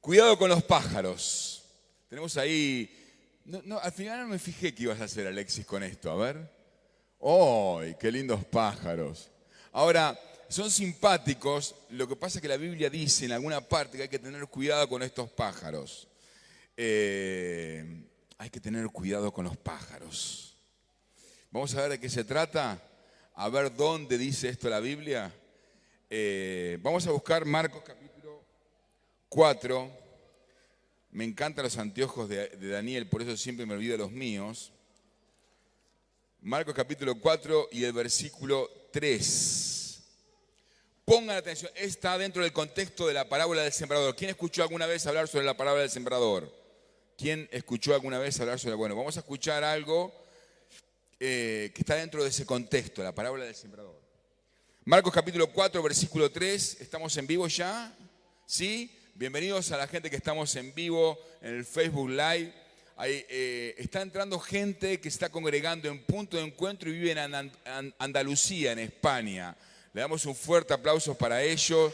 Cuidado con los pájaros. Tenemos ahí... al final no me fijé que ibas a hacer, Alexis, con esto. A ver. ¡Ay, qué lindos pájaros! Ahora, son simpáticos. Lo que pasa es que la Biblia dice en alguna parte que hay que tener cuidado con estos pájaros. Hay que tener cuidado con los pájaros. Vamos a ver de qué se trata. A ver dónde dice esto la Biblia. Vamos a buscar Marcos capítulo 4. Me encantan los anteojos de Daniel, por eso siempre me olvido de los míos. Marcos capítulo 4 y el versículo 3. Pongan atención, está dentro del contexto de la parábola del sembrador. ¿Quién escuchó alguna vez hablar sobre la parábola del sembrador? ¿Quién escuchó alguna vez hablar sobre... Bueno, vamos a escuchar algo que está dentro de ese contexto, la parábola del sembrador. Marcos capítulo 4, versículo 3. ¿Estamos en vivo ya? ¿Sí? Bienvenidos a la gente que estamos en vivo en el Facebook Live. Ahí, está entrando gente que se está congregando en Punto de Encuentro y vive en Andalucía, en España. Le damos un fuerte aplauso para ellos.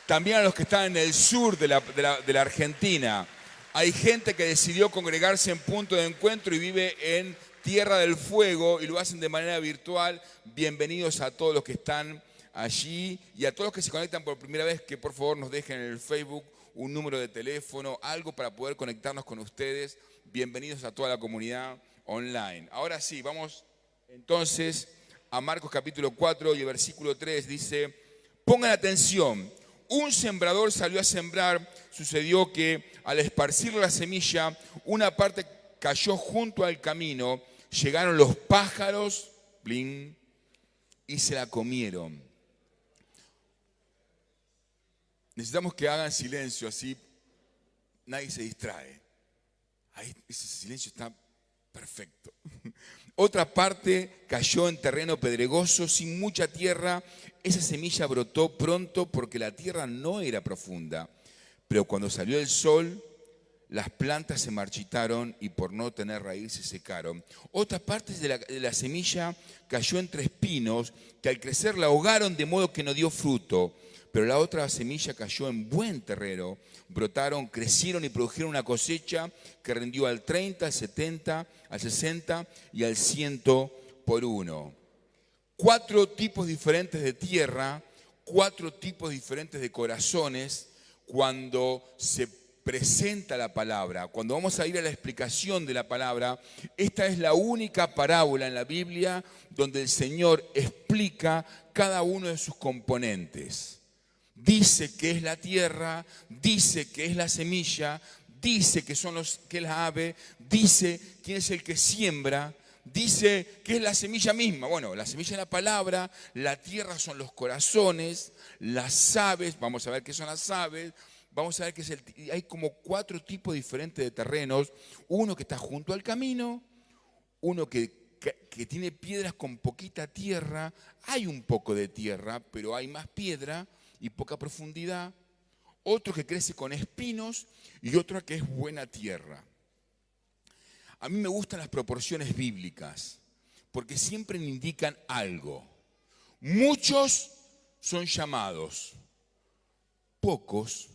También a los que están en el sur de la Argentina. Hay gente que decidió congregarse en Punto de Encuentro y vive en Tierra del Fuego y lo hacen de manera virtual. Bienvenidos a todos los que están allí y a todos los que se conectan por primera vez, que por favor nos dejen en el Facebook un número de teléfono, algo para poder conectarnos con ustedes. Bienvenidos a toda la comunidad online. Ahora sí, vamos entonces a Marcos capítulo 4 y el versículo 3 dice: pongan atención, un sembrador salió a sembrar, sucedió que al esparcir la semilla, una parte cayó junto al camino, llegaron los pájaros, bling, y se la comieron. Necesitamos que hagan silencio, así nadie se distrae. Ahí, ese silencio está perfecto. Otra parte cayó en terreno pedregoso, sin mucha tierra. Esa semilla brotó pronto porque la tierra no era profunda. Pero cuando salió el sol, las plantas se marchitaron y por no tener raíz se secaron. Otra parte de la semilla cayó entre espinos que al crecer la ahogaron de modo que no dio fruto. Pero la otra semilla cayó en buen terreno, brotaron, crecieron y produjeron una cosecha que rindió al 30, al 70, al 60 y al 100 por uno. 4 tipos diferentes de tierra, 4 tipos diferentes de corazones cuando se presenta la palabra. Cuando vamos a ir a la explicación de la palabra, esta es la única parábola en la Biblia donde el Señor explica cada uno de sus componentes. Dice que es la tierra, dice que es la semilla, dice que es la ave, dice quién es el que siembra, dice que es la semilla misma. Bueno, la semilla es la palabra, la tierra son los corazones, las aves, vamos a ver qué son las aves, vamos a ver que hay como 4 tipos diferentes de terrenos. Uno que está junto al camino, uno que tiene piedras con poquita tierra, hay un poco de tierra, pero hay más piedra y poca profundidad, otro que crece con espinos y otro que es buena tierra. A mí me gustan las proporciones bíblicas porque siempre me indican algo. Muchos son llamados, pocos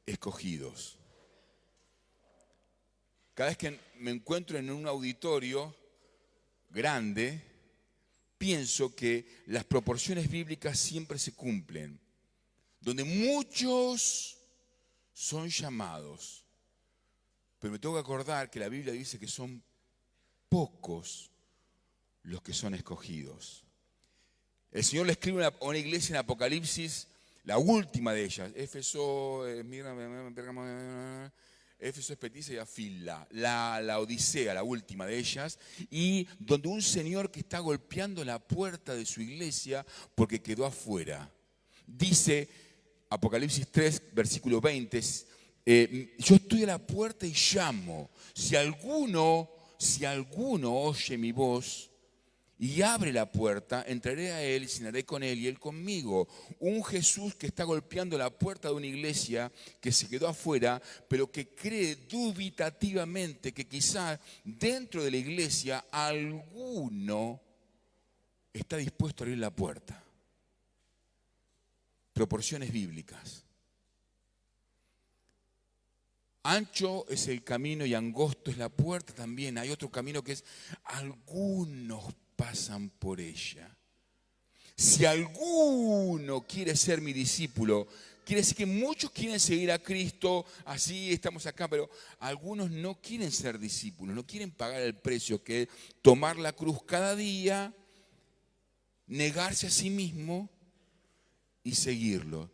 escogidos. Cada vez que me encuentro en un auditorio grande, pienso que las proporciones bíblicas siempre se cumplen. Donde muchos son llamados. Pero me tengo que acordar que la Biblia dice que son pocos los que son escogidos. El Señor le escribe a una iglesia en Apocalipsis, la última de ellas, Éfeso, Éfeso, Espetisa y Afila, la Odisea, la última de ellas, y donde un señor que está golpeando la puerta de su iglesia porque quedó afuera. Dice Apocalipsis 3, versículo 20, yo estoy a la puerta y llamo. Si alguno oye mi voz y abre la puerta, entraré a él y cenaré con él y él conmigo. Un Jesús que está golpeando la puerta de una iglesia que se quedó afuera, pero que cree dubitativamente que quizá dentro de la iglesia alguno está dispuesto a abrir la puerta. Proporciones bíblicas. Ancho es el camino y angosto es la puerta también. Hay otro camino que es, algunos pasan por ella. Si alguno quiere ser mi discípulo, quiere decir que muchos quieren seguir a Cristo, así estamos acá, pero algunos no quieren ser discípulos, no quieren pagar el precio que es tomar la cruz cada día, negarse a sí mismo y seguirlo.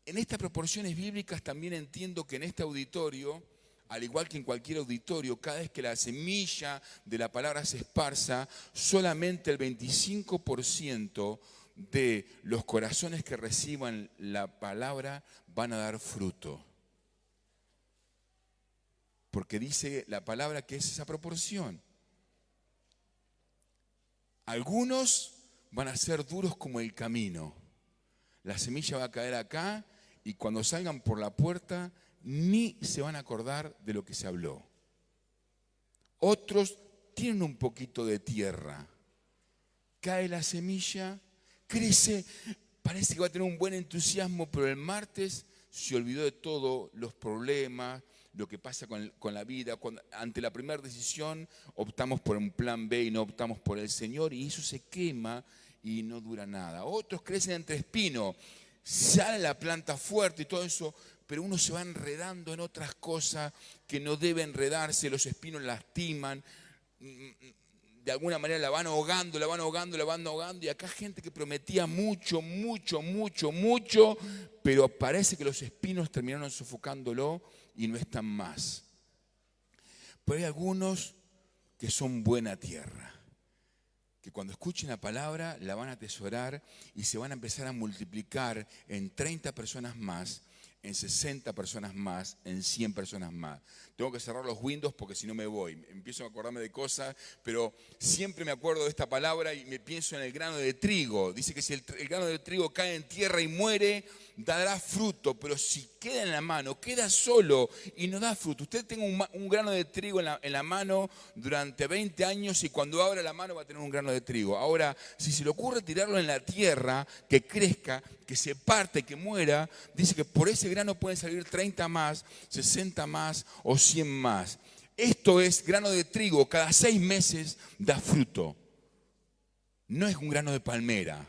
En estas proporciones bíblicas también entiendo que en este auditorio, al igual que en cualquier auditorio, cada vez que la semilla de la palabra se esparza, solamente el 25% de los corazones que reciban la palabra van a dar fruto. Porque dice la palabra que es esa proporción. Algunos van a ser duros como el camino. La semilla va a caer acá y cuando salgan por la puerta ni se van a acordar de lo que se habló. Otros tienen un poquito de tierra. Cae la semilla, crece, parece que va a tener un buen entusiasmo, pero el martes se olvidó de todos los problemas, lo que pasa con la vida. Ante la primera decisión optamos por un plan B y no optamos por el Señor, y eso se quema y no dura nada. Otros crecen entre espinos, sale la planta fuerte y todo eso, pero uno se va enredando en otras cosas que no debe enredarse, los espinos lastiman, de alguna manera la van ahogando, y acá gente que prometía mucho, pero parece que los espinos terminaron sofocándolo y no están más. Pero hay algunos que son buena tierra, que cuando escuchen la palabra la van a atesorar y se van a empezar a multiplicar en 30 personas más, en 60 personas más, en 100 personas más. Tengo que cerrar los Windows porque si no me voy. Empiezo a acordarme de cosas, pero siempre me acuerdo de esta palabra y me pienso en el grano de trigo. Dice que si el grano de trigo cae en tierra y muere, dará fruto, pero si queda en la mano, queda solo y no da fruto. Usted tenga un grano de trigo en la mano durante 20 años y cuando abra la mano va a tener un grano de trigo. Ahora, si se le ocurre tirarlo en la tierra, que crezca, que se parte, que muera, dice que por ese grano pueden salir 30 más, 60 más o 100 más. Esto es grano de trigo, cada 6 meses da fruto. No es un grano de palmera.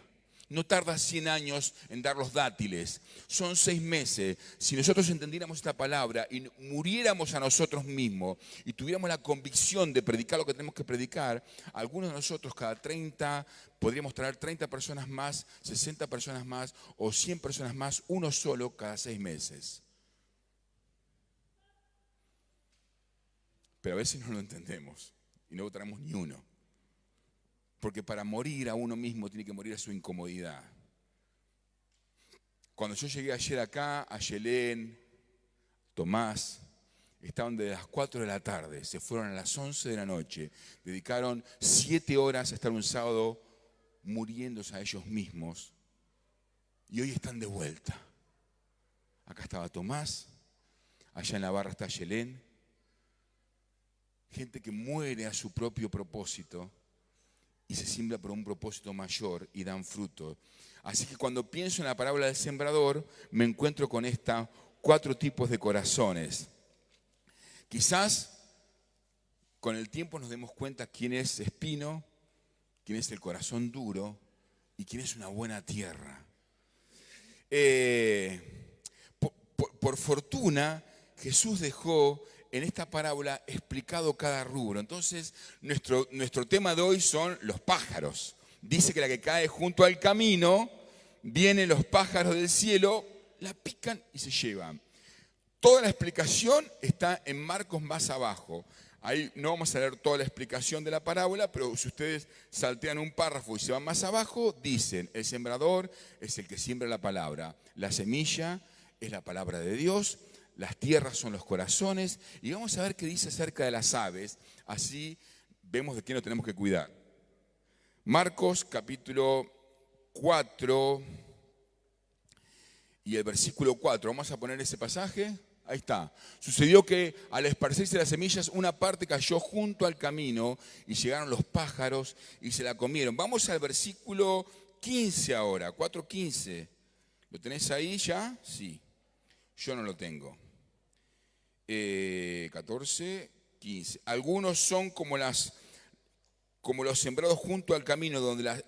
No tarda 100 años en dar los dátiles. Son 6 meses. Si nosotros entendiéramos esta palabra y muriéramos a nosotros mismos y tuviéramos la convicción de predicar lo que tenemos que predicar, algunos de nosotros cada 30, podríamos traer 30 personas más, 60 personas más o 100 personas más, uno solo cada 6 meses. Pero a veces no lo entendemos y no traemos ni uno. Porque para morir a uno mismo tiene que morir a su incomodidad. Cuando yo llegué ayer acá, a Yelén, Tomás, estaban desde las 4 de la tarde, se fueron a las 11 de la noche, dedicaron 7 horas a estar un sábado muriéndose a ellos mismos y hoy están de vuelta. Acá estaba Tomás, allá en la barra está Yelén, gente que muere a su propio propósito y se siembra por un propósito mayor y dan fruto. Así que cuando pienso en la parábola del sembrador, me encuentro con estos 4 tipos de corazones. Quizás con el tiempo nos demos cuenta quién es espino, quién es el corazón duro y quién es una buena tierra. Por fortuna, Jesús dejó en esta parábola explicado cada rubro. Entonces, nuestro tema de hoy son los pájaros. Dice que la que cae junto al camino, vienen los pájaros del cielo, la pican y se llevan. Toda la explicación está en Marcos más abajo. Ahí no vamos a leer toda la explicación de la parábola, pero si ustedes saltean un párrafo y se van más abajo, dicen, el sembrador es el que siembra la palabra, la semilla es la palabra de Dios, las tierras son los corazones, y vamos a ver qué dice acerca de las aves, así vemos de qué nos tenemos que cuidar. Marcos capítulo 4 y el versículo 4, vamos a poner ese pasaje, ahí está. Sucedió que al esparcirse las semillas, una parte cayó junto al camino y llegaron los pájaros y se la comieron. Vamos al versículo 15 ahora, 4:15. ¿Lo tenés ahí ya? Sí, yo no lo tengo. 14, 15. Algunos son como los sembrados junto al camino, donde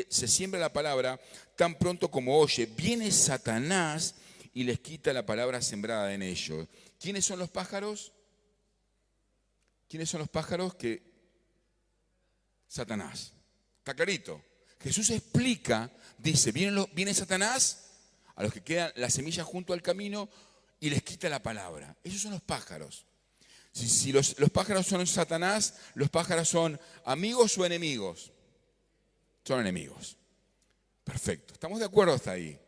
se siembra la palabra tan pronto como oye. Viene Satanás y les quita la palabra sembrada en ellos. ¿Quiénes son los pájaros? ¿Quiénes son los pájaros? Satanás. Está clarito. Jesús explica, dice, viene Satanás a los que quedan la semilla junto al camino y les quita la palabra. Esos son los pájaros. Si los pájaros son Satanás, los pájaros son amigos o enemigos. Son enemigos. Perfecto. ¿Estamos de acuerdo hasta ahí?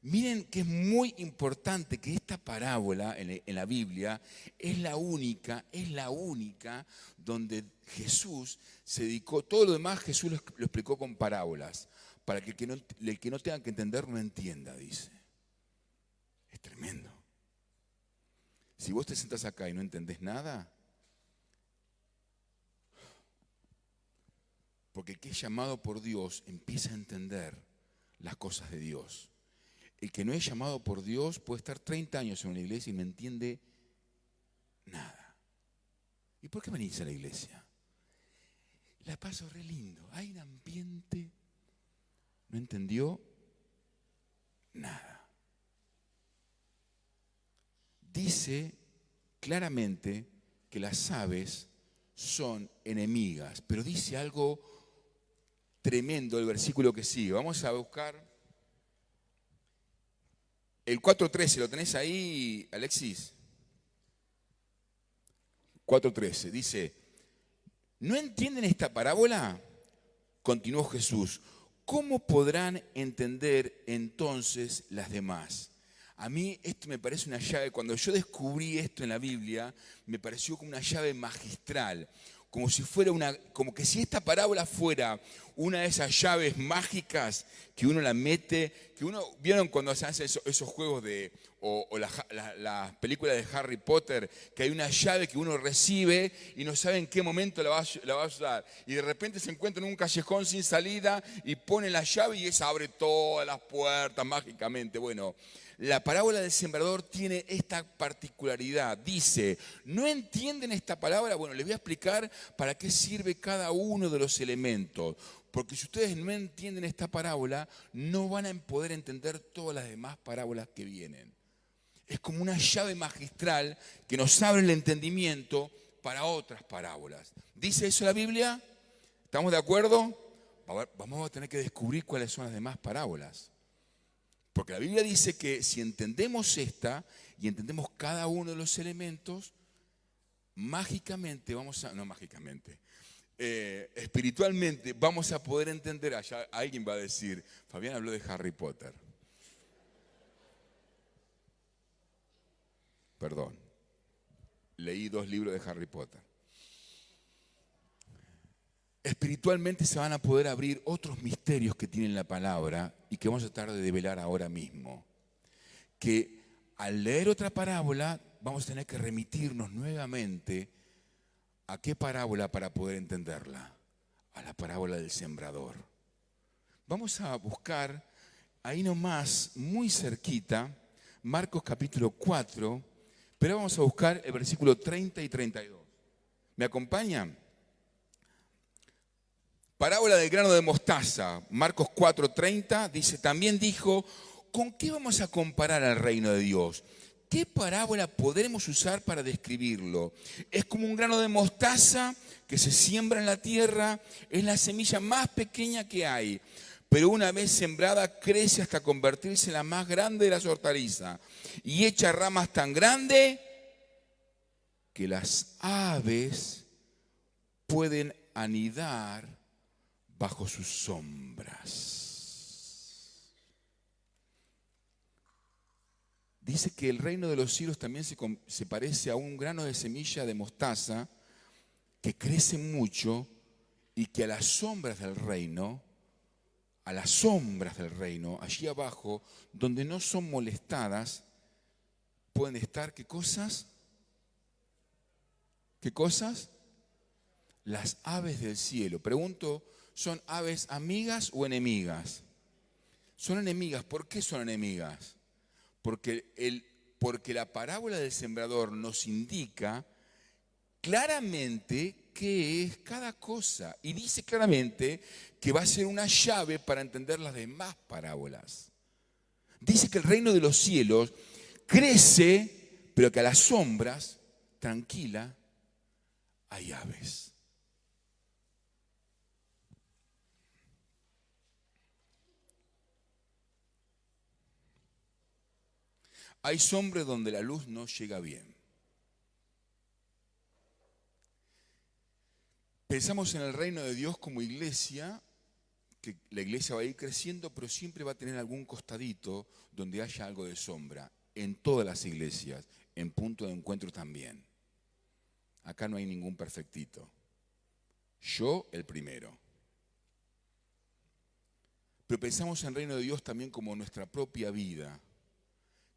Miren que es muy importante que esta parábola en la Biblia es la única donde Jesús se dedicó, todo lo demás Jesús lo explicó con parábolas, para que el que no tenga que entender no entienda, dice. Es tremendo. Si vos te sentás acá y no entendés nada, porque el que es llamado por Dios empieza a entender las cosas de Dios. El que no es llamado por Dios puede estar 30 años en una iglesia y no entiende nada. ¿Y por qué venís a la iglesia? La paso re lindo. Hay un ambiente. No entendió nada. Dice claramente que las aves son enemigas, pero dice algo tremendo el versículo que sigue. Vamos a buscar el 4.13, ¿lo tenés ahí, Alexis? 4.13, dice, ¿no entienden esta parábola? Continuó Jesús, ¿cómo podrán entender entonces las demás? A mí esto me parece una llave, cuando yo descubrí esto en la Biblia, me pareció como una llave magistral, como que si esta parábola fuera una de esas llaves mágicas que uno la mete, ¿vieron cuando se hacen esos juegos o las películas de Harry Potter, que hay una llave que uno recibe y no sabe en qué momento la va a usar? Y de repente se encuentra en un callejón sin salida y pone la llave y esa abre todas las puertas mágicamente. Bueno, la parábola del sembrador tiene esta particularidad. Dice, ¿no entienden esta palabra? Bueno, les voy a explicar para qué sirve cada uno de los elementos. Porque si ustedes no entienden esta parábola, no van a poder entender todas las demás parábolas que vienen. Es como una llave magistral que nos abre el entendimiento para otras parábolas. ¿Dice eso la Biblia? ¿Estamos de acuerdo? Vamos a tener que descubrir cuáles son las demás parábolas. Porque la Biblia dice que si entendemos esta y entendemos cada uno de los elementos, espiritualmente vamos a poder entender. Allá alguien va a decir, Fabián habló de Harry Potter. Perdón, leí 2 libros de Harry Potter. Espiritualmente se van a poder abrir otros misterios que tiene la palabra y que vamos a tratar de develar ahora mismo. Que al leer otra parábola vamos a tener que remitirnos nuevamente a qué parábola para poder entenderla. A la parábola del sembrador. Vamos a buscar ahí nomás, muy cerquita, Marcos capítulo 4, pero vamos a buscar el versículo 30 y 32. ¿Me acompañan? Parábola del grano de mostaza, Marcos 4:30, dice, también dijo, ¿con qué vamos a comparar al reino de Dios? ¿Qué parábola podremos usar para describirlo? Es como un grano de mostaza que se siembra en la tierra, es la semilla más pequeña que hay, pero una vez sembrada crece hasta convertirse en la más grande de las hortalizas y echa ramas tan grandes que las aves pueden anidar bajo sus sombras. Dice que el reino de los cielos también se parece a un grano de semilla de mostaza que crece mucho y que a las sombras del reino, allí abajo, donde no son molestadas, pueden estar, ¿qué cosas? ¿Qué cosas? Las aves del cielo. Pregunto, ¿son aves amigas o enemigas? Son enemigas. ¿Por qué son enemigas? Porque Porque la parábola del sembrador nos indica claramente qué es cada cosa. Y dice claramente que va a ser una llave para entender las demás parábolas. Dice que el reino de los cielos crece, pero que a las sombras, tranquila, hay aves. Hay sombras donde la luz no llega bien. Pensamos en el reino de Dios como iglesia, que la iglesia va a ir creciendo, pero siempre va a tener algún costadito donde haya algo de sombra. En todas las iglesias, en Punto de Encuentro también. Acá no hay ningún perfectito. Yo el primero. Pero pensamos en el reino de Dios también como nuestra propia vida,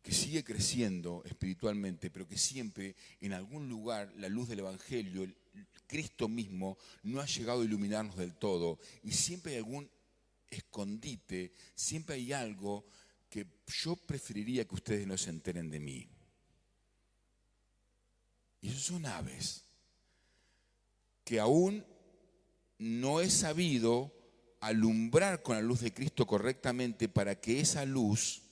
que sigue creciendo espiritualmente, pero que siempre en algún lugar la luz del Evangelio, Cristo mismo, no ha llegado a iluminarnos del todo. Y siempre hay algún escondite, siempre hay algo que yo preferiría que ustedes no se enteren de mí. Y esos son aves que aún no he sabido alumbrar con la luz de Cristo correctamente para que esa luz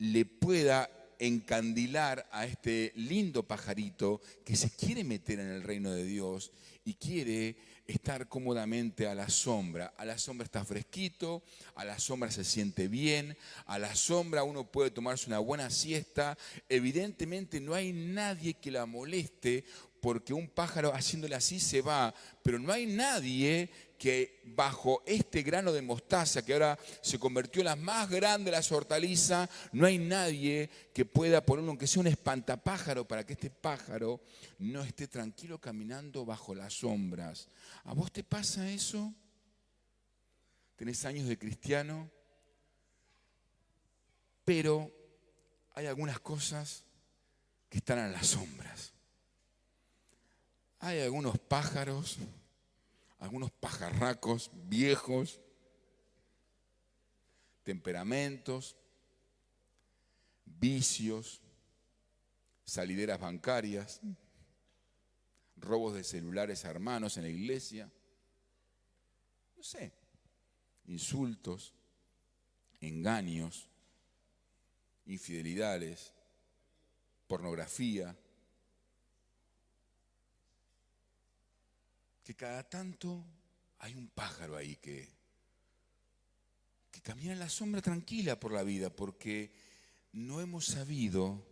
le pueda encandilar a este lindo pajarito que se quiere meter en el reino de Dios y quiere estar cómodamente a la sombra. A la sombra está fresquito, a la sombra se siente bien, a la sombra uno puede tomarse una buena siesta. Evidentemente no hay nadie que la moleste porque un pájaro haciéndole así se va, pero no hay nadie que bajo este grano de mostaza, que ahora se convirtió en la más grande de las hortalizas, no hay nadie que pueda ponerlo, aunque sea un espantapájaro, para que este pájaro no esté tranquilo caminando bajo las sombras. ¿A vos te pasa eso? ¿Tenés años de cristiano? Pero hay algunas cosas que están en las sombras. Hay algunos pájaros, algunos pajarracos viejos, temperamentos, vicios, salideras bancarias, robos de celulares a hermanos en la iglesia, no sé, insultos, engaños, infidelidades, pornografía, que cada tanto hay un pájaro ahí que camina en la sombra tranquila por la vida, porque no hemos sabido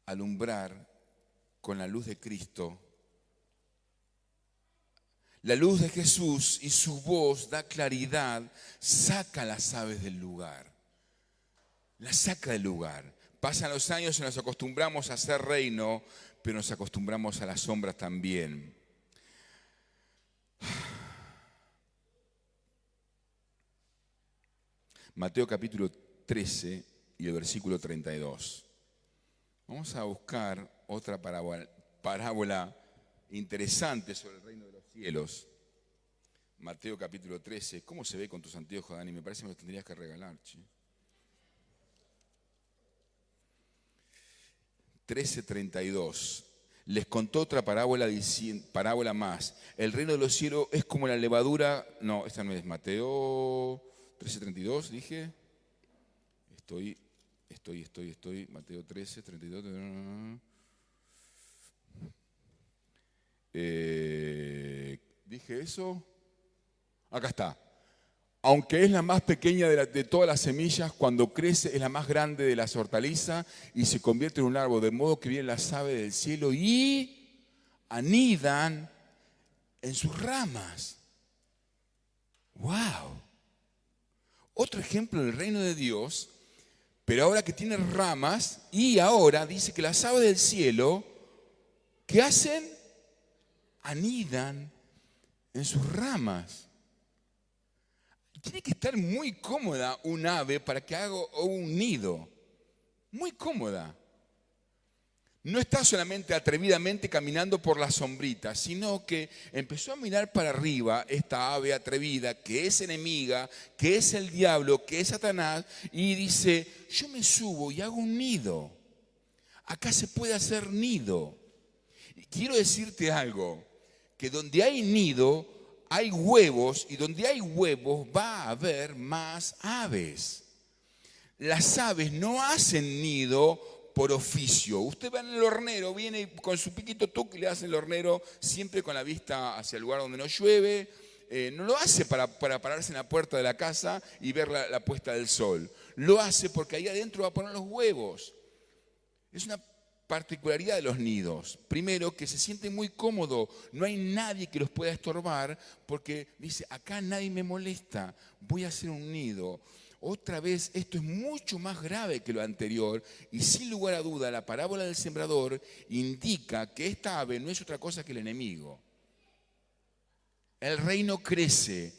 alumbrar con la luz de Cristo. La luz de Jesús y su voz da claridad, saca las aves del lugar, las saca del lugar. Pasan los años y nos acostumbramos a ser reino, pero nos acostumbramos a las sombras también. Mateo capítulo 13 y el versículo 32. Vamos a buscar otra parábola interesante sobre el reino de los cielos. Mateo capítulo 13. ¿Cómo se ve con tus anteojos, Dani? Me parece que me los tendrías que regalar, che. 13:32. Les contó otra parábola más. El reino de los cielos es como la levadura. No, esta no es Mateo 13:32, dije. Estoy. Mateo 13:32. ¿Dije eso? Acá está. Aunque es la más pequeña de todas las semillas, cuando crece es la más grande de las hortalizas y se convierte en un árbol, de modo que vienen las aves del cielo y anidan en sus ramas. ¡Wow! Otro ejemplo del reino de Dios, pero ahora que tiene ramas, y ahora dice que las aves del cielo, ¿qué hacen? Anidan en sus ramas. Tiene que estar muy cómoda un ave para que haga un nido. Muy cómoda. No está solamente atrevidamente caminando por la sombrita, sino que empezó a mirar para arriba esta ave atrevida, que es enemiga, que es el diablo, que es Satanás, y dice, yo me subo y hago un nido. acá se puede hacer nido. Y quiero decirte algo, que donde hay nido hay huevos, y donde hay huevos va a haber más aves. Las aves no hacen nido por oficio. Usted va en el hornero, viene con su piquito tuc y le hace el hornero siempre con la vista hacia el lugar donde no llueve. No lo hace para pararse en la puerta de la casa y ver la puesta del sol. Lo hace porque ahí adentro va a poner los huevos. Es una particularidad de los nidos. Primero, que se siente muy cómodo. No hay nadie que los pueda estorbar porque dice, acá nadie me molesta, voy a hacer un nido. Otra vez, esto es mucho más grave que lo anterior y sin lugar a duda la parábola del sembrador indica que esta ave no es otra cosa que el enemigo. El reino crece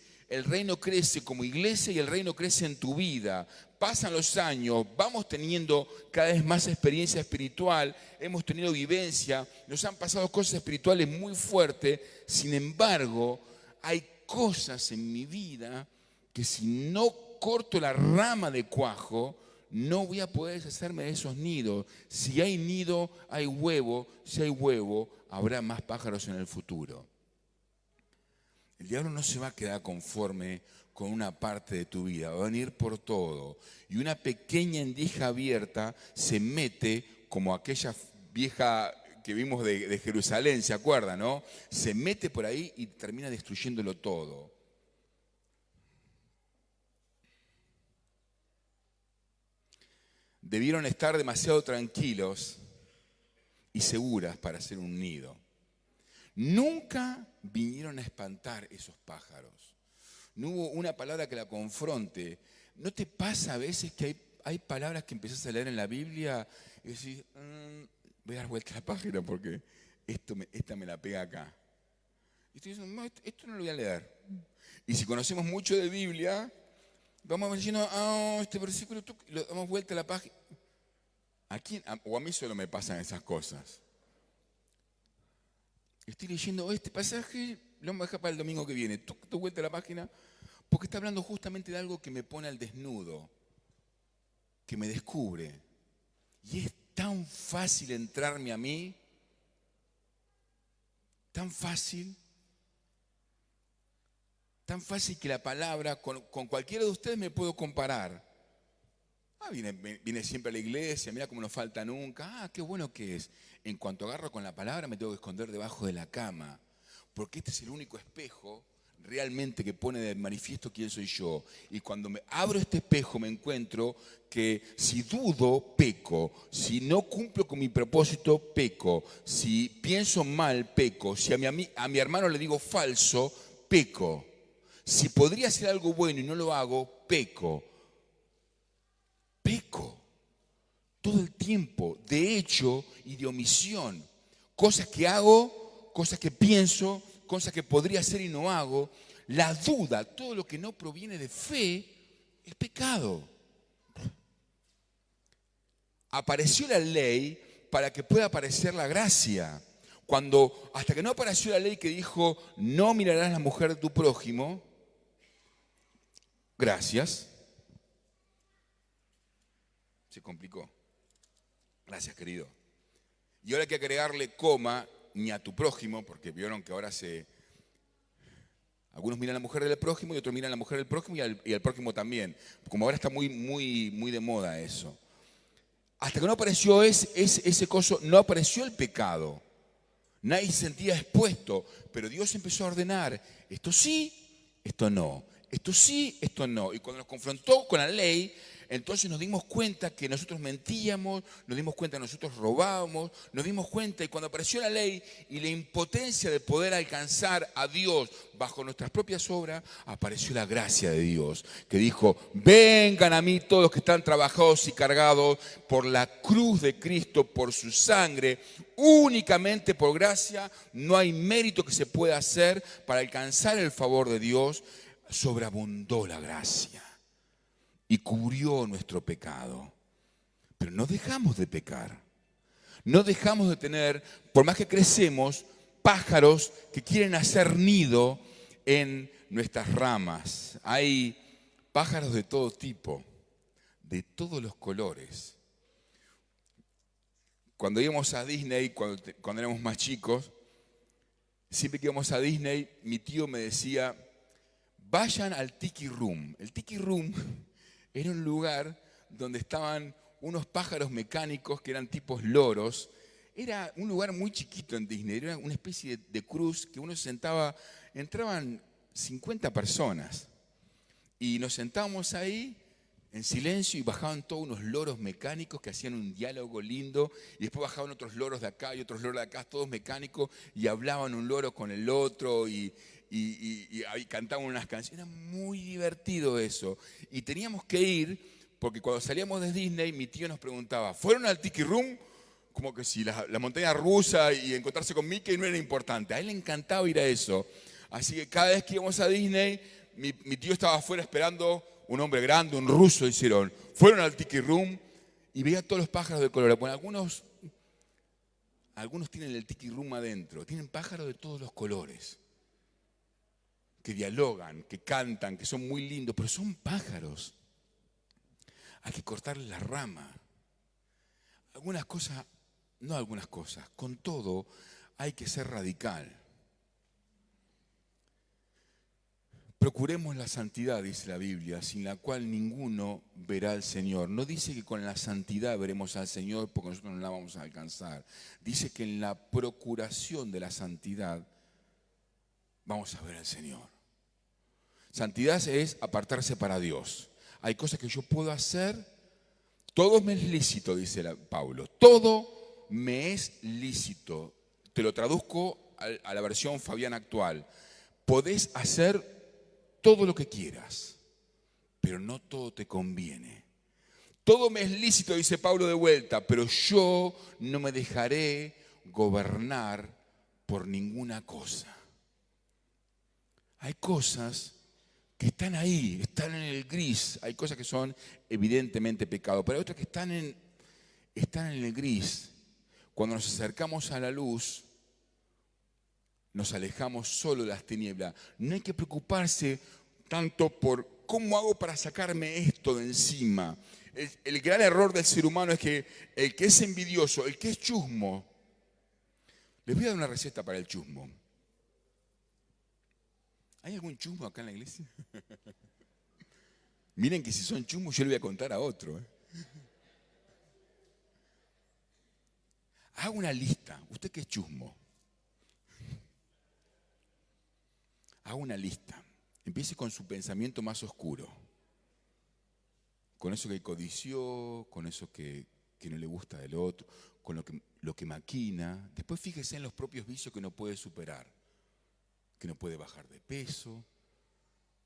como iglesia y el reino crece en tu vida. Pasan los años, vamos teniendo cada vez más experiencia espiritual, hemos tenido vivencia, nos han pasado cosas espirituales muy fuertes. Sin embargo, hay cosas en mi vida que si no corto la rama de cuajo, no voy a poder deshacerme de esos nidos. Si hay nido, hay huevo. Si hay huevo, habrá más pájaros en el futuro. El diablo no se va a quedar conforme con una parte de tu vida, va a venir por todo. Y una pequeña endija abierta se mete como aquella vieja que vimos de Jerusalén, ¿se acuerdan, no? Se mete por ahí y termina destruyéndolo todo. Debieron estar demasiado tranquilos y seguras para hacer un nido. Nunca vinieron a espantar esos pájaros. No hubo una palabra que la confronte. ¿No te pasa a veces que hay palabras que empezás a leer en la Biblia y decís, voy a dar vuelta a la página porque esta me la pega acá? Y tú dices, no, esto no lo voy a leer. Y si conocemos mucho de Biblia, vamos diciendo, este versículo, lo damos vuelta a la página. ¿A quién? O a mí solo me pasan esas cosas. Estoy leyendo este pasaje, lo vamos a dejar para el domingo que viene. Tú vuelta a la página, porque está hablando justamente de algo que me pone al desnudo, que me descubre. Y es tan fácil entrarme a mí, tan fácil que la palabra, con cualquiera de ustedes me puedo comparar. Viene siempre a la iglesia, mira cómo no falta nunca. Qué bueno que es. En cuanto agarro con la palabra me tengo que esconder debajo de la cama, porque este es el único espejo realmente que pone de manifiesto quién soy yo. Y cuando me abro este espejo me encuentro que si dudo, peco. Si no cumplo con mi propósito, peco. Si pienso mal, peco. Si a mi hermano le digo falso, peco. Si podría hacer algo bueno y no lo hago, peco. Peco todo el tiempo, de hecho y de omisión. Cosas que hago, cosas que pienso, cosas que podría hacer y no hago. La duda, todo lo que no proviene de fe, es pecado. Apareció la ley para que pueda aparecer la gracia. Hasta que no apareció la ley que dijo, no mirarás a la mujer de tu prójimo, gracias, se complicó. Gracias, querido. Y ahora hay que agregarle coma, ni a tu prójimo, porque vieron que ahora algunos miran a la mujer del prójimo y otros miran a la mujer del prójimo y al prójimo también. Como ahora está muy, muy, muy de moda eso. Hasta que no apareció ese coso, no apareció el pecado. Nadie se sentía expuesto, pero Dios empezó a ordenar, esto sí, esto no. Esto sí, esto no. Y cuando nos confrontó con la ley, entonces nos dimos cuenta que nosotros mentíamos, nos dimos cuenta que nosotros robábamos, nos dimos cuenta, y cuando apareció la ley y la impotencia de poder alcanzar a Dios bajo nuestras propias obras, apareció la gracia de Dios, que dijo, vengan a mí todos los que están trabajados y cargados por la cruz de Cristo, por su sangre, únicamente por gracia, no hay mérito que se pueda hacer para alcanzar el favor de Dios. Sobreabundó la gracia y cubrió nuestro pecado. Pero no dejamos de pecar. No dejamos de tener, por más que crecemos, pájaros que quieren hacer nido en nuestras ramas. Hay pájaros de todo tipo, de todos los colores. cuando íbamos a Disney, cuando éramos más chicos, siempre que íbamos a Disney, mi tío me decía, vayan al Tiki Room. El Tiki Room era un lugar donde estaban unos pájaros mecánicos que eran tipos loros. Era un lugar muy chiquito en Disney, era una especie de cruz que uno se sentaba, entraban 50 personas y nos sentábamos ahí en silencio y bajaban todos unos loros mecánicos que hacían un diálogo lindo y después bajaban otros loros de acá y otros loros de acá, todos mecánicos y hablaban un loro con el otro y cantaban unas canciones. Era muy divertido eso y teníamos que ir porque cuando salíamos de Disney mi tío nos preguntaba, ¿fueron al Tiki Room? Como que si la montaña rusa y encontrarse con Mickey no era importante. A él le encantaba ir a eso. Así que cada vez que íbamos a Disney, mi tío estaba afuera esperando, un hombre grande, un ruso, hicieron. Fueron al Tiki Room y veía todos los pájaros de color. Bueno, algunos tienen el Tiki Room adentro. Tienen pájaros de todos los colores. Que dialogan, que cantan, que son muy lindos, pero son pájaros. Hay que cortarles la rama. Con todo hay que ser radical. Procuremos la santidad, dice la Biblia, sin la cual ninguno verá al Señor. No dice que con la santidad veremos al Señor porque nosotros no la vamos a alcanzar. Dice que en la procuración de la santidad vamos a ver al Señor. Santidad es apartarse para Dios. Hay cosas que yo puedo hacer. Todo me es lícito, dice Pablo. Todo me es lícito. Te lo traduzco a la versión Fabián actual. Podés hacer todo lo que quieras, pero no todo te conviene. Todo me es lícito, dice Pablo de vuelta, pero yo no me dejaré gobernar por ninguna cosa. Hay cosas que están ahí, están en el gris. Hay cosas que son evidentemente pecado, pero hay otras que están en el gris. Cuando nos acercamos a la luz, nos alejamos solo de las tinieblas. No hay que preocuparse tanto por cómo hago para sacarme esto de encima. El gran error del ser humano es que el que es envidioso, el que es chusmo, les voy a dar una receta para el chusmo. ¿Hay algún chusmo acá en la iglesia? Miren que si son chusmos yo le voy a contar a otro. Haga una lista. ¿Usted qué es chusmo? Haga una lista. Empiece con su pensamiento más oscuro. Con eso que codició, con eso que no le gusta del otro, con lo que maquina. Después fíjese en los propios vicios que no puede superar. Que no puede bajar de peso,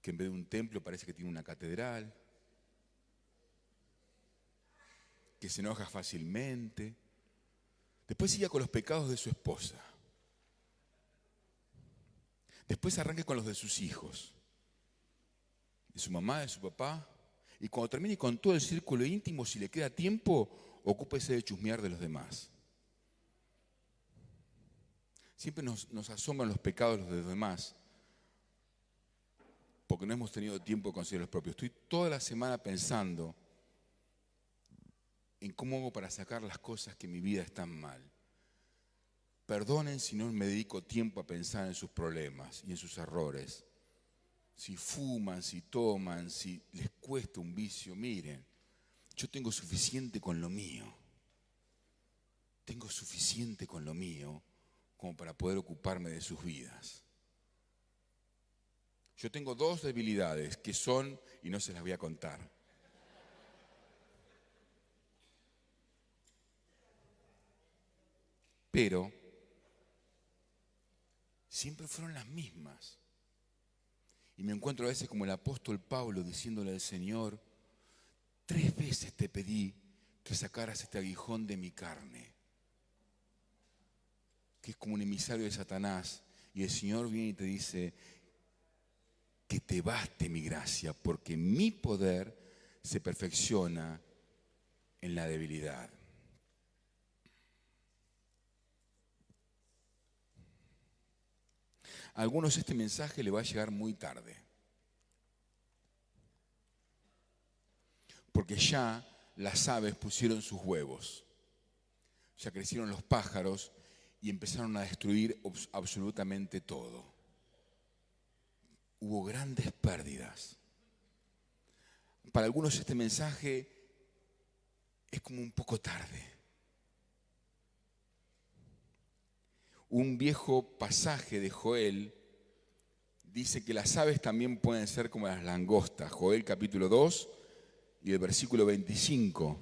que en vez de un templo parece que tiene una catedral, que se enoja fácilmente. Después siga con los pecados de su esposa. Después arranque con los de sus hijos, de su mamá, de su papá. Y cuando termine con todo el círculo íntimo, si le queda tiempo, ocúpese de chusmear de los demás. Siempre nos asombran los pecados de los demás, porque no hemos tenido tiempo de considerar los propios. Estoy toda la semana pensando en cómo hago para sacar las cosas que en mi vida están mal. Perdonen si no me dedico tiempo a pensar en sus problemas y en sus errores. Si fuman, si toman, si les cuesta un vicio, miren, yo tengo suficiente con lo mío. Tengo suficiente con lo mío como para poder ocuparme de sus vidas. Yo tengo dos debilidades que son, y no se las voy a contar. Pero siempre fueron las mismas. Y me encuentro a veces como el apóstol Pablo diciéndole al Señor, 3 veces te pedí que sacaras este aguijón de mi carne, que es como un emisario de Satanás. Y el Señor viene y te dice, que te baste mi gracia, porque mi poder se perfecciona en la debilidad. A algunos este mensaje le va a llegar muy tarde, porque ya las aves pusieron sus huevos. ya crecieron los pájaros y empezaron a destruir absolutamente todo. Hubo grandes pérdidas. Para algunos este mensaje es como un poco tarde. Un viejo pasaje de Joel dice que las aves también pueden ser como las langostas. Joel capítulo 2 y el versículo 25.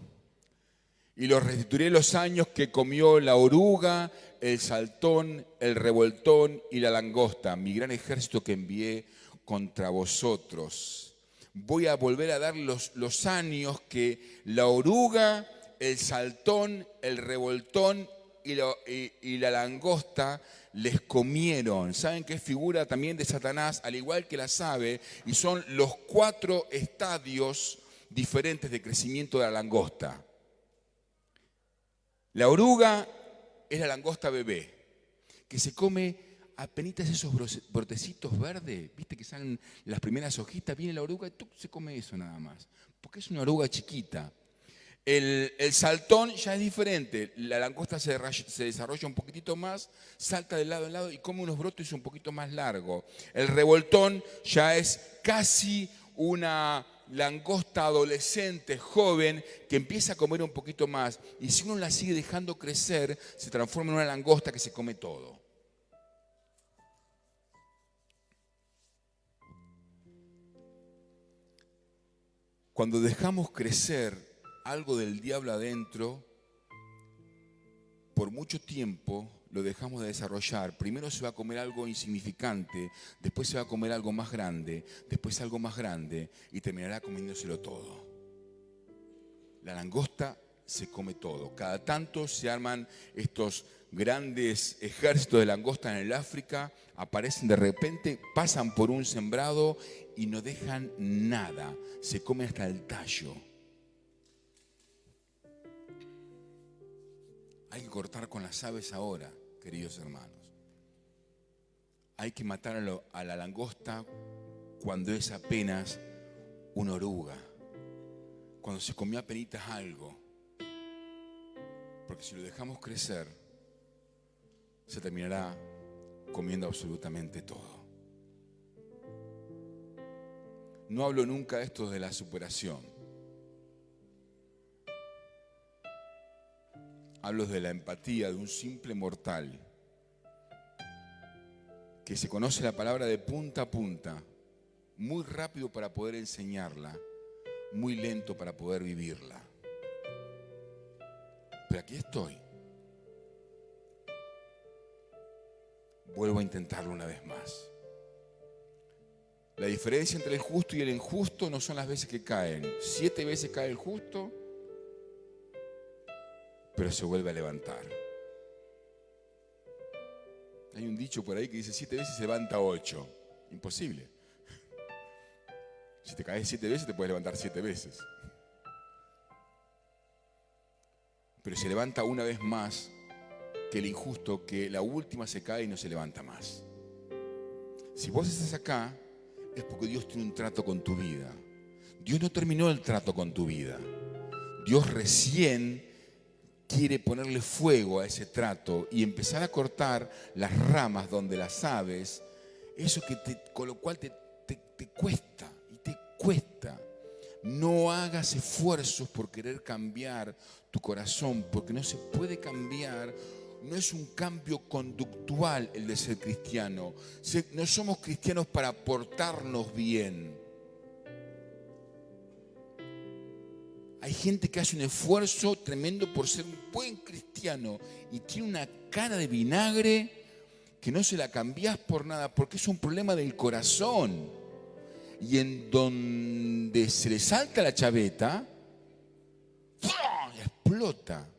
Y los restituiré los años que comió la oruga, el saltón, el revoltón y la langosta, mi gran ejército que envié contra vosotros. Voy a volver a dar los años que la oruga, el saltón, el revoltón y la langosta les comieron. ¿Saben qué es figura también de Satanás? Al igual que las aves, y son los 4 estadios diferentes de crecimiento de la langosta. La oruga es la langosta bebé, que se come apenitas esos brotecitos verdes, viste que salen las primeras hojitas, viene la oruga y ¡tuc! Se come eso nada más, porque es una oruga chiquita. El saltón ya es diferente, la langosta se desarrolla un poquitito más, salta de lado en lado y come unos brotes un poquito más largos. El revoltón ya es casi una langosta adolescente, joven, que empieza a comer un poquito más. Y si uno la sigue dejando crecer, se transforma en una langosta que se come todo. Cuando dejamos crecer algo del diablo adentro, por mucho tiempo lo dejamos de desarrollar. Primero se va a comer algo insignificante, después se va a comer algo más grande, después algo más grande y terminará comiéndoselo todo. La langosta se come todo. Cada tanto se arman estos grandes ejércitos de langosta en el África, aparecen de repente, pasan por un sembrado y no dejan nada. Se come hasta el tallo. Hay que cortar con las aves ahora, queridos hermanos. Hay que matar a la langosta cuando es apenas una oruga, cuando se comió apenitas algo. Porque si lo dejamos crecer, se terminará comiendo absolutamente todo. No hablo nunca de esto de la superación. Hablo de la empatía de un simple mortal que se conoce la palabra de punta a punta, muy rápido para poder enseñarla, muy lento para poder vivirla. Pero aquí estoy. Vuelvo a intentarlo una vez más. La diferencia entre el justo y el injusto no son las veces que caen. 7 veces cae el justo, pero se vuelve a levantar. Hay un dicho por ahí que dice 7 veces se levanta 8. Imposible. Si te caes 7 veces te puedes levantar 7 veces. Pero se levanta una vez más que el injusto, que la última se cae y no se levanta más. Si vos estás acá, es porque Dios tiene un trato con tu vida. Dios no terminó el trato con tu vida. Dios recién quiere ponerle fuego a ese trato y empezar a cortar las ramas donde las aves, eso con lo cual te cuesta y te cuesta. No hagas esfuerzos por querer cambiar tu corazón, porque no se puede cambiar. No es un cambio conductual el de ser cristiano. No somos cristianos para portarnos bien. Hay gente que hace un esfuerzo tremendo por ser un buen cristiano y tiene una cara de vinagre que no se la cambiás por nada, porque es un problema del corazón. Y en donde se le salta la chaveta, explota.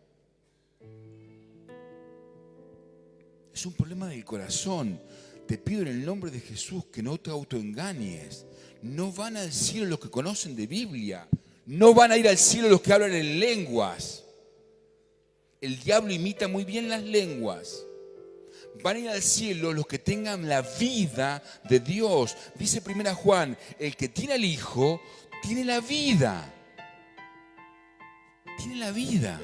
Es un problema del corazón. Te pido en el nombre de Jesús que no te autoengañes. No van al cielo los que conocen de Biblia. No van a ir al cielo los que hablan en lenguas. El diablo imita muy bien las lenguas. Van a ir al cielo los que tengan la vida de Dios. Dice 1 Juan, el que tiene al Hijo, tiene la vida. Tiene la vida.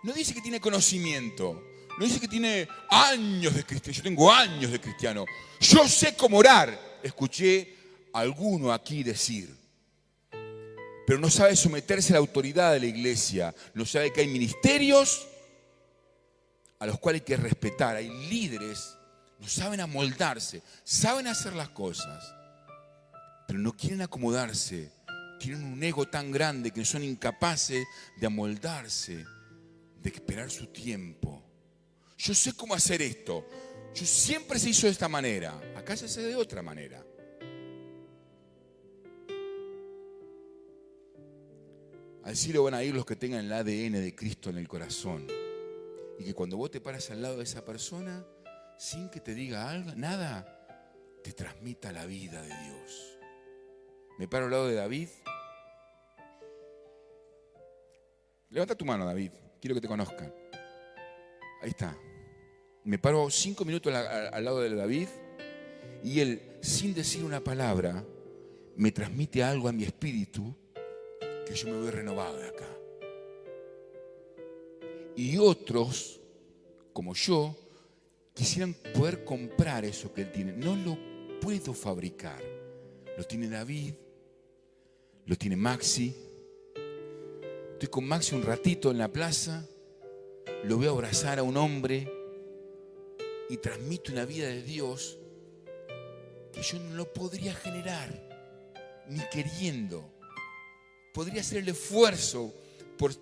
no dice que tiene conocimiento, no dice que tiene años de cristiano. Yo tengo años de cristiano. Yo sé cómo orar. Escuché a alguno aquí decir, pero no sabe someterse a la autoridad de la iglesia. No sabe que hay ministerios a los cuales hay que respetar. Hay líderes, no saben amoldarse, saben hacer las cosas, pero no quieren acomodarse. Tienen un ego tan grande que son incapaces de amoldarse, de esperar su tiempo. Yo sé cómo hacer esto. Yo siempre se hizo de esta manera. Acá se hace de otra manera. Al cielo van a ir los que tengan el ADN de Cristo en el corazón. Y que cuando vos te paras al lado de esa persona, sin que te diga algo, nada, te transmita la vida de Dios. Me paro al lado de David. Levanta tu mano, David. Quiero que te conozcan. Ahí está. Me paro 5 minutos al lado de David y él, sin decir una palabra, me transmite algo a mi espíritu que yo me voy renovado de acá. Y otros, como yo, quisieran poder comprar eso que él tiene. No lo puedo fabricar. Lo tiene David, lo tiene Maxi. Estoy con Maxi un ratito en la plaza, lo voy a abrazar a un hombre y transmite una vida de Dios que yo no lo podría generar, ni queriendo. Podría hacer el esfuerzo por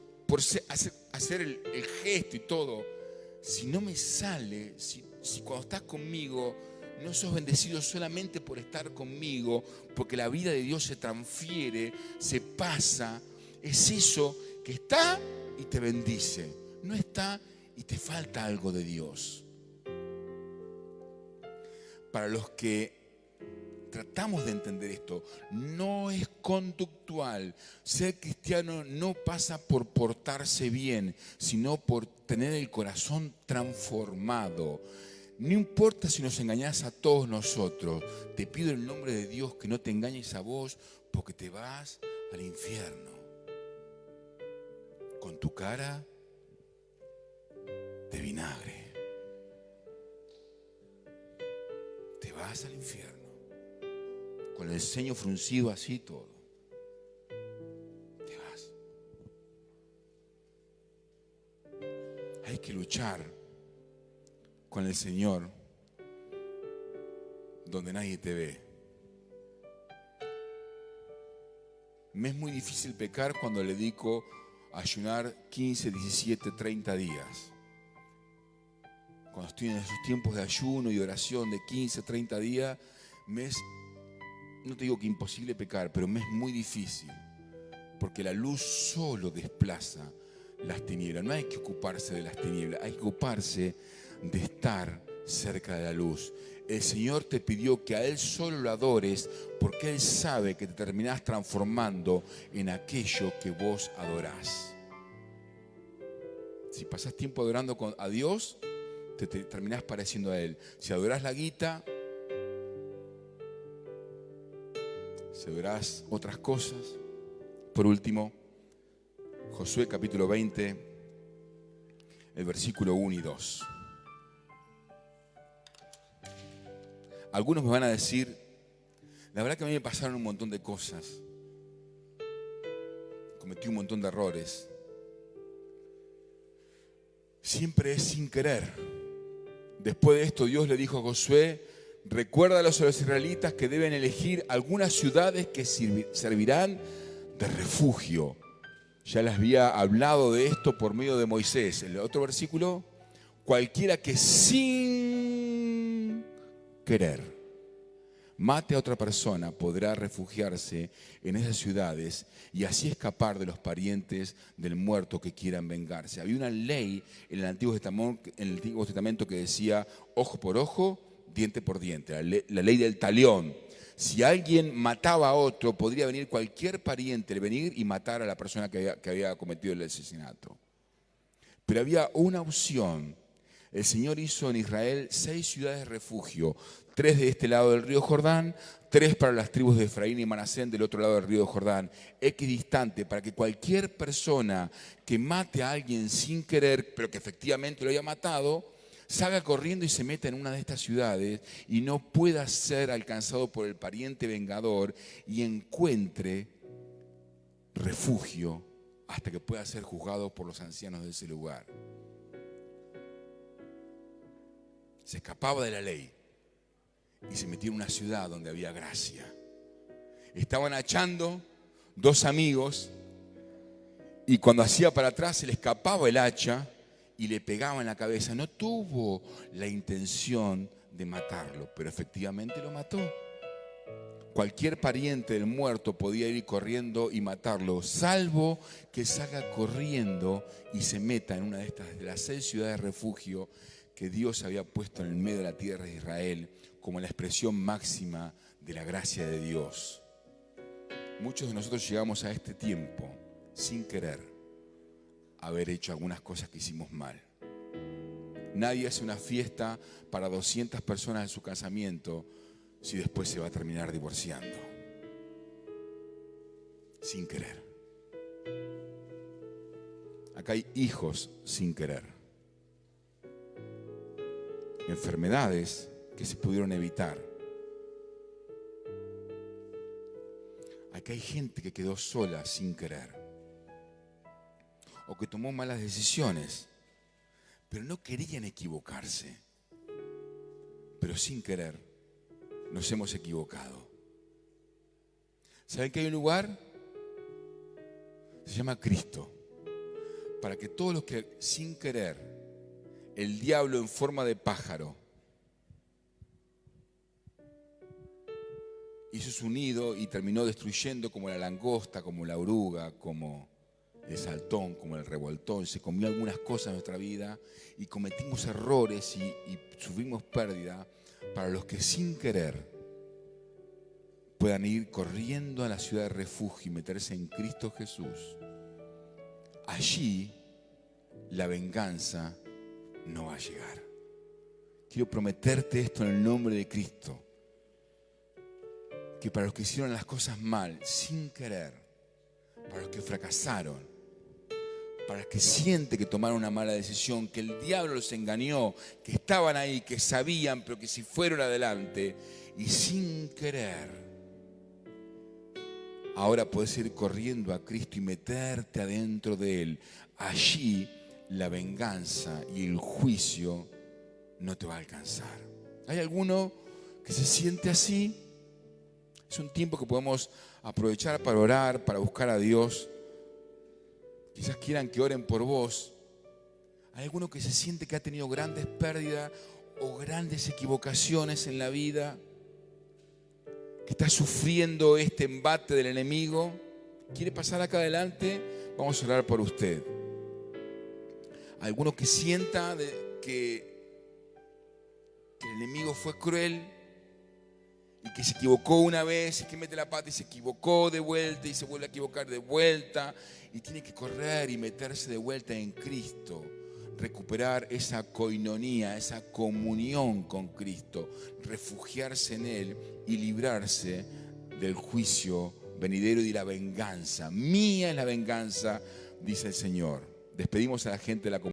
hacer el gesto y todo. Si no me sale, si cuando estás conmigo no sos bendecido solamente por estar conmigo, porque la vida de Dios se transfiere, se pasa, es eso que está y te bendice, no está y te falta algo de Dios. Para los que tratamos de entender esto, no es conductual. Ser cristiano no pasa por portarse bien, sino por tener el corazón transformado. No importa si nos engañás a todos nosotros, te pido en el nombre de Dios que no te engañes a vos, porque te vas al infierno. Con tu cara de vinagre. Te vas al infierno. Con el ceño fruncido así todo. Te vas. Hay que luchar con el Señor donde nadie te ve. Me es muy difícil pecar cuando le dedico a ayunar 15, 17, 30 días. Cuando estoy en esos tiempos de ayuno y oración de 15, 30 días, no te digo que imposible pecar, pero me es muy difícil, porque la luz solo desplaza las tinieblas. No hay que ocuparse de las tinieblas, hay que ocuparse de estar cerca de la luz. El Señor te pidió que a Él solo lo adores, porque Él sabe que te terminás transformando en aquello que vos adorás. Si pasás tiempo adorando a Dios, te terminás pareciendo a Él. Si adorás la guita, si adorás otras cosas. Por último, Josué capítulo 20, el versículo 1 y 2. Algunos me van a decir, la verdad que a mí me pasaron un montón de cosas. Cometí un montón de errores. Siempre es sin querer. Después de esto Dios le dijo a Josué, recuérdalos a los israelitas que deben elegir algunas ciudades que servirán de refugio. Ya les había hablado de esto por medio de Moisés. En el otro versículo, cualquiera que sin querer mate a otra persona podrá refugiarse en esas ciudades y así escapar de los parientes del muerto que quieran vengarse. Había una ley en el Antiguo Testamento que decía ojo por ojo, diente por diente, la ley del talión. Si alguien mataba a otro, podría venir cualquier pariente, venir y matar a la persona que había cometido el asesinato. Pero había una opción El Señor hizo en Israel 6 ciudades de refugio, 3 de este lado del río Jordán, 3 para las tribus de Efraín y Manasés del otro lado del río Jordán, equidistante, para que cualquier persona que mate a alguien sin querer, pero que efectivamente lo haya matado, salga corriendo y se meta en una de estas ciudades y no pueda ser alcanzado por el pariente vengador y encuentre refugio hasta que pueda ser juzgado por los ancianos de ese lugar. Se escapaba de la ley y se metió en una ciudad donde había gracia. Estaban hachando 2 amigos y cuando hacía para atrás se le escapaba el hacha y le pegaba en la cabeza. No tuvo la intención de matarlo, pero efectivamente lo mató. Cualquier pariente del muerto podía ir corriendo y matarlo, salvo que salga corriendo y se meta en una de estas de las 6 ciudades de refugio que Dios había puesto en el medio de la tierra de Israel como la expresión máxima de la gracia de Dios. Muchos de nosotros llegamos a este tiempo sin querer haber hecho algunas cosas que hicimos mal. Nadie hace una fiesta para 200 personas en su casamiento si después se va a terminar divorciando. Sin querer. Acá hay hijos sin querer. Enfermedades que se pudieron evitar. Acá hay gente que quedó sola sin querer. O que tomó malas decisiones, pero no querían equivocarse. Pero sin querer nos hemos equivocado. ¿Saben que hay un lugar? Se llama Cristo. Para que todos los que sin querer, el diablo en forma de pájaro hizo su nido y terminó destruyendo como la langosta, como la oruga, como el saltón, como el revoltón. Se comió algunas cosas en nuestra vida y cometimos errores y sufrimos pérdida. Para los que sin querer puedan ir corriendo a la ciudad de refugio y meterse en Cristo Jesús, allí la venganza no va a llegar. Quiero prometerte esto en el nombre de Cristo, que para los que hicieron las cosas mal, sin querer, para los que fracasaron, para los que sienten que tomaron una mala decisión, que el diablo los engañó, que estaban ahí, que sabían, pero que si fueron adelante y sin querer, ahora puedes ir corriendo a Cristo y meterte adentro de Él. Allí la venganza y el juicio no te va a alcanzar. ¿Hay alguno que se siente así? Es un tiempo que podemos aprovechar para orar, para buscar a Dios. Quizás quieran que oren por vos. ¿Hay alguno que se siente que ha tenido grandes pérdidas o grandes equivocaciones en la vida? Que está sufriendo este embate del enemigo. ¿Quiere pasar acá adelante? Vamos a orar por usted. Alguno que sienta que el enemigo fue cruel y que se equivocó una vez y que mete la pata y se equivocó de vuelta y se vuelve a equivocar de vuelta y tiene que correr y meterse de vuelta en Cristo, recuperar esa coinonía, esa comunión con Cristo, refugiarse en Él y librarse del juicio venidero y de la venganza. Mía es la venganza, dice el Señor. Despedimos a la gente de la comunidad.